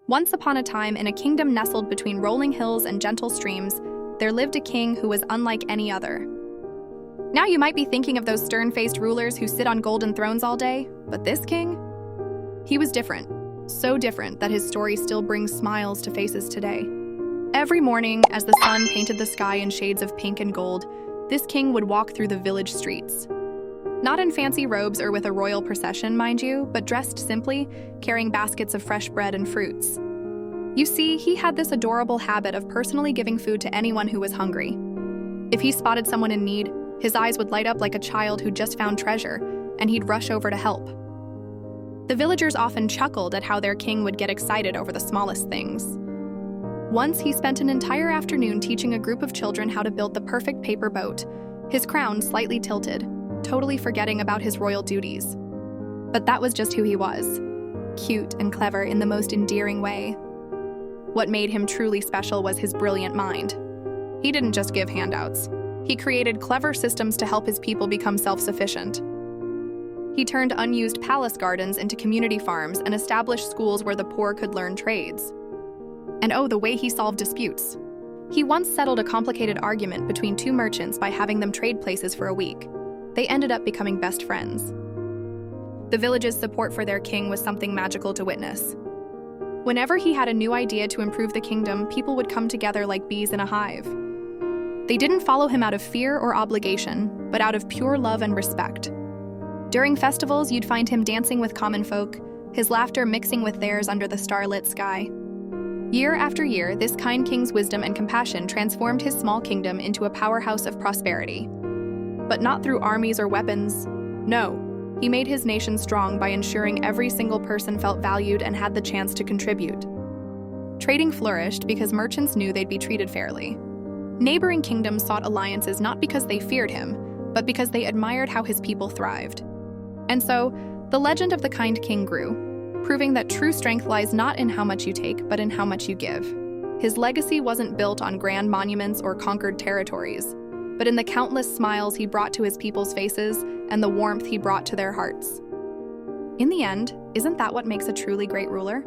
Once upon a time, in a kingdom nestled between rolling hills and gentle streams, there lived a king who was unlike any other. Now you might be thinking of those stern-faced rulers who sit on golden thrones all day, but this king? He was different. So different that his story still brings smiles to faces today. Every morning, as the sun painted the sky in shades of pink and gold, this king would walk through the village streets. Not in fancy robes or with a royal procession, mind you, but dressed simply, carrying baskets of fresh bread and fruits. You see, he had this adorable habit of personally giving food to anyone who was hungry. If he spotted someone in need, his eyes would light up like a child who just found treasure, and he'd rush over to help. The villagers often chuckled at how their king would get excited over the smallest things. Once he spent an entire afternoon teaching a group of children how to build the perfect paper boat, his crown slightly tilted, totally forgetting about his royal duties. But that was just who he was, cute and clever in the most endearing way. What made him truly special was his brilliant mind. He didn't just give handouts. He created clever systems to help his people become self-sufficient. He turned unused palace gardens into community farms and established schools where the poor could learn trades. And oh, the way he solved disputes. He once settled a complicated argument between two merchants by having them trade places for a week. They ended up becoming best friends. The village's support for their king was something magical to witness. Whenever he had a new idea to improve the kingdom, people would come together like bees in a hive. They didn't follow him out of fear or obligation, but out of pure love and respect. During festivals, you'd find him dancing with common folk, his laughter mixing with theirs under the starlit sky. Year after year, this kind king's wisdom and compassion transformed his small kingdom into a powerhouse of prosperity. But not through armies or weapons. No, he made his nation strong by ensuring every single person felt valued and had the chance to contribute. Trading flourished because merchants knew they'd be treated fairly. Neighboring kingdoms sought alliances not because they feared him, but because they admired how his people thrived. And so, the legend of the kind king grew, proving that true strength lies not in how much you take, but in how much you give. His legacy wasn't built on grand monuments or conquered territories, but in the countless smiles he brought to his people's faces and the warmth he brought to their hearts. In the end, isn't that what makes a truly great ruler?